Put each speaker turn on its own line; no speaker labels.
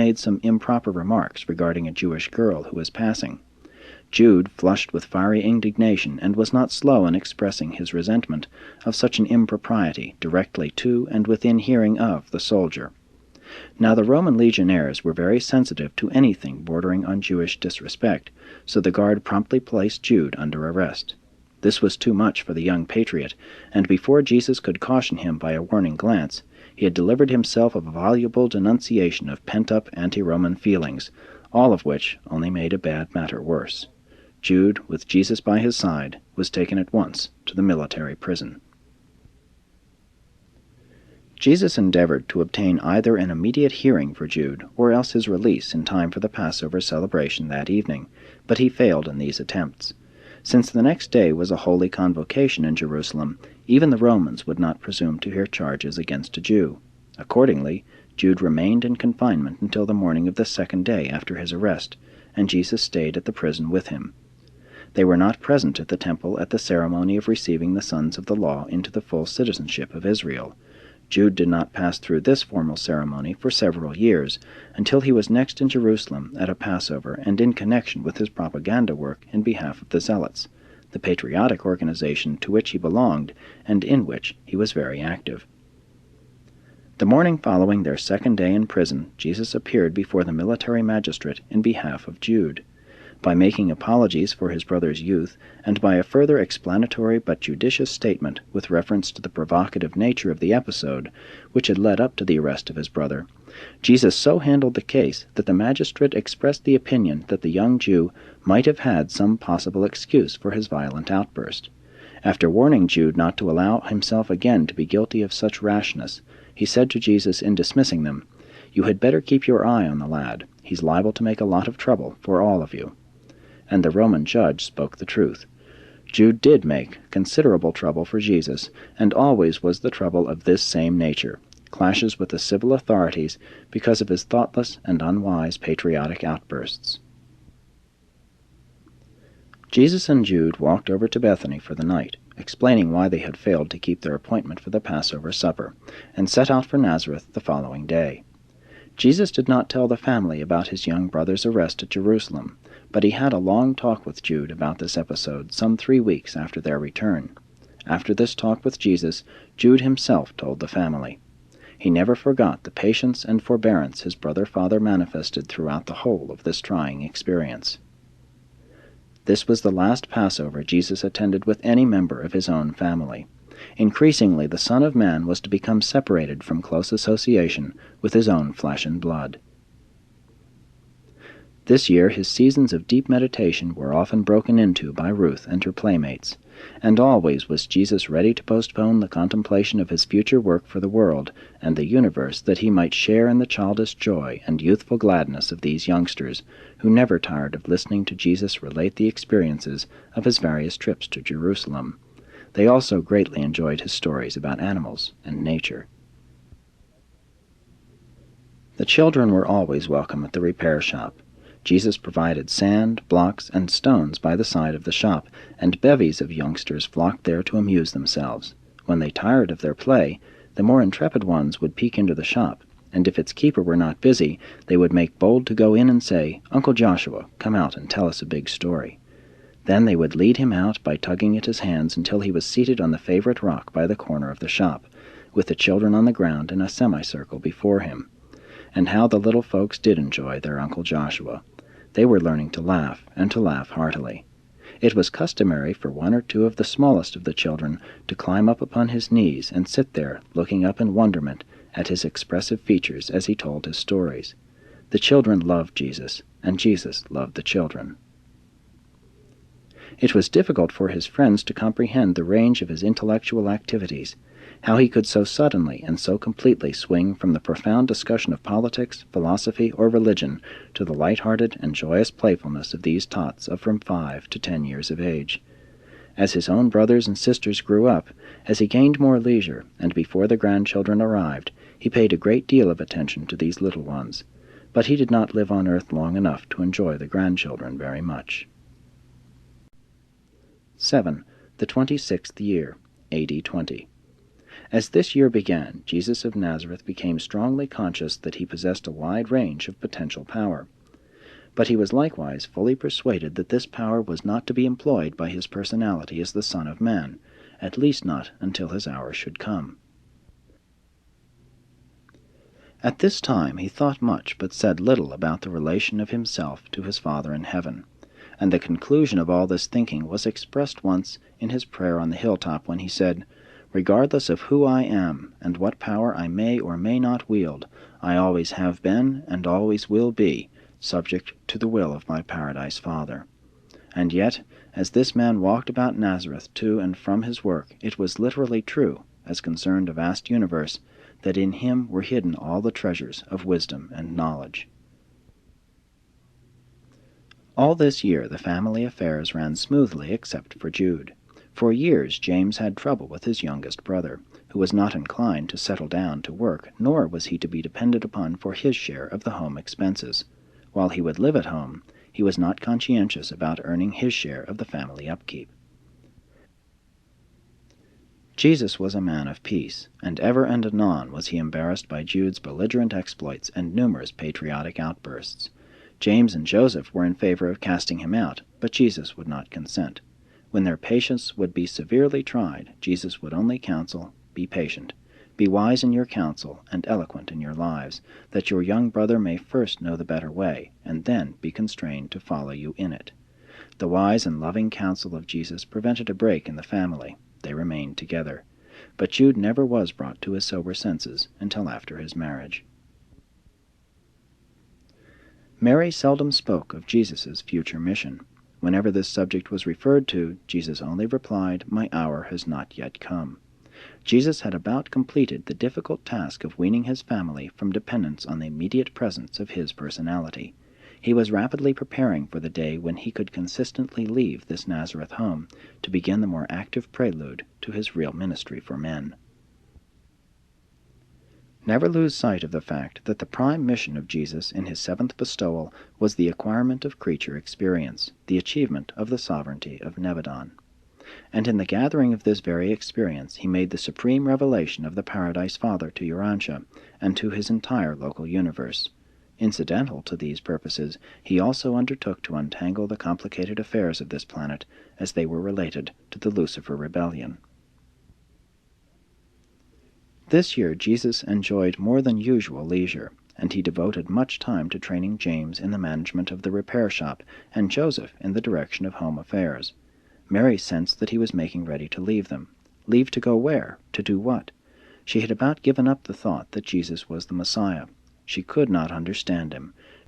made some improper remarks regarding a Jewish girl who was passing. Jude flushed with fiery indignation, and was not slow in expressing his resentment of such an impropriety directly to and within hearing of the soldier. Now the Roman legionaries were very sensitive to anything bordering on Jewish disrespect, so the guard promptly placed Jude under arrest. This was too much for the young patriot, and before Jesus could caution him by a warning glance, he had delivered himself of a voluble denunciation of pent-up anti-Roman feelings, all of which only made a bad matter worse. Jude, with Jesus by his side, was taken at once to the military prison. Jesus endeavored to obtain either an immediate hearing for Jude or else his release in time for the Passover celebration that evening, but he failed in these attempts. Since the next day was a holy convocation in Jerusalem, even the Romans would not presume to hear charges against a Jew. Accordingly, Jude remained in confinement until the morning of the second day after his arrest, and Jesus stayed at the prison with him. They were not present at the temple at the ceremony of receiving the sons of the law into the full citizenship of Israel. Jude did not pass through this formal ceremony for several years, until he was next in Jerusalem at a Passover and in connection with his propaganda work in behalf of the Zealots, the patriotic organization to which he belonged and in which he was very active. The morning following their second day in prison, Jesus appeared before the military magistrate in behalf of Jude. By making apologies for his brother's youth, and by a further explanatory but judicious statement with reference to the provocative nature of the episode, which had led up to the arrest of his brother, Jesus so handled the case that the magistrate expressed the opinion that the young Jew might have had some possible excuse for his violent outburst. After warning Jude not to allow himself again to be guilty of such rashness, he said to Jesus in dismissing them, "You had better keep your eye on the lad. He's liable to make a lot of trouble for all of you." And the Roman judge spoke the truth. Jude did make considerable trouble for Jesus, and always was the trouble of this same nature, clashes with the civil authorities because of his thoughtless and unwise patriotic outbursts. Jesus and Jude walked over to Bethany for the night, explaining why they had failed to keep their appointment for the Passover supper, and set out for Nazareth the following day. Jesus did not tell the family about his young brother's arrest at Jerusalem, but he had a long talk with Jude about this episode some 3 weeks after their return. After this talk with Jesus, Jude himself told the family. He never forgot the patience and forbearance his brother-father manifested throughout the whole of this trying experience. This was the last Passover Jesus attended with any member of his own family. Increasingly, the Son of Man was to become separated from close association with his own flesh and blood. This year his seasons of deep meditation were often broken into by Ruth and her playmates, and always was Jesus ready to postpone the contemplation of his future work for the world and the universe that he might share in the childish joy and youthful gladness of these youngsters, who never tired of listening to Jesus relate the experiences of his various trips to Jerusalem. They also greatly enjoyed his stories about animals and nature. The children were always welcome at the repair shop. Jesus provided sand, blocks, and stones by the side of the shop, and bevies of youngsters flocked there to amuse themselves. When they tired of their play, the more intrepid ones would peek into the shop, and if its keeper were not busy, they would make bold to go in and say, "Uncle Joshua, come out and tell us a big story." Then they would lead him out by tugging at his hands until he was seated on the favorite rock by the corner of the shop, with the children on the ground in a semicircle before him. And how the little folks did enjoy their Uncle Joshua. They were learning to laugh, and to laugh heartily. It was customary for one or two of the smallest of the children to climb up upon his knees and sit there, looking up in wonderment at his expressive features as he told his stories. The children loved Jesus, and Jesus loved the children. It was difficult for his friends to comprehend the range of his intellectual activities, how he could so suddenly and so completely swing from the profound discussion of politics, philosophy, or religion to the light-hearted and joyous playfulness of these tots of from 5 to 10 years of age. As his own brothers and sisters grew up, as he gained more leisure, and before the grandchildren arrived, he paid a great deal of attention to these little ones. But he did not live on earth long enough to enjoy the grandchildren very much. 7. The 26th year, A.D. 20. As this year began, Jesus of Nazareth became strongly conscious that he possessed a wide range of potential power. But he was likewise fully persuaded that this power was not to be employed by his personality as the Son of Man, at least not until his hour should come. At this time he thought much but said little about the relation of himself to his Father in heaven, and the conclusion of all this thinking was expressed once in his prayer on the hilltop when he said, "Regardless of who I am, and what power I may or may not wield, I always have been, and always will be, subject to the will of my Paradise Father." And yet, as this man walked about Nazareth to and from his work, it was literally true, as concerned a vast universe, that in him were hidden all the treasures of wisdom and knowledge. All this year the family affairs ran smoothly except for Jude. For years James had trouble with his youngest brother, who was not inclined to settle down to work, nor was he to be depended upon for his share of the home expenses. While he would live at home, he was not conscientious about earning his share of the family upkeep. Jesus was a man of peace, and ever and anon was he embarrassed by Jude's belligerent exploits and numerous patriotic outbursts. James and Joseph were in favor of casting him out, but Jesus would not consent. When their patience would be severely tried, Jesus would only counsel, "Be patient. Be wise in your counsel, and eloquent in your lives, that your young brother may first know the better way, and then be constrained to follow you in it." The wise and loving counsel of Jesus prevented a break in the family. They remained together. But Jude never was brought to his sober senses until after his marriage. Mary seldom spoke of Jesus' future mission. Whenever this subject was referred to, Jesus only replied, "My hour has not yet come." Jesus had about completed the difficult task of weaning his family from dependence on the immediate presence of his personality. He was rapidly preparing for the day when he could consistently leave this Nazareth home to begin the more active prelude to his real ministry for men. Never lose sight of the fact that the prime mission of Jesus in his seventh bestowal was the acquirement of creature experience, the achievement of the sovereignty of Nebadon. And in the gathering of this very experience he made the supreme revelation of the Paradise Father to Urantia and to his entire local universe. Incidental to these purposes, he also undertook to untangle the complicated affairs of this planet as they were related to the Lucifer rebellion. This year Jesus enjoyed more than usual leisure, and he devoted much time to training James in the management of the repair shop and Joseph in the direction of home affairs. Mary sensed that he was making ready to leave them. Leave to go where? To do what? She had about given up the thought that Jesus was the Messiah. She could not understand him.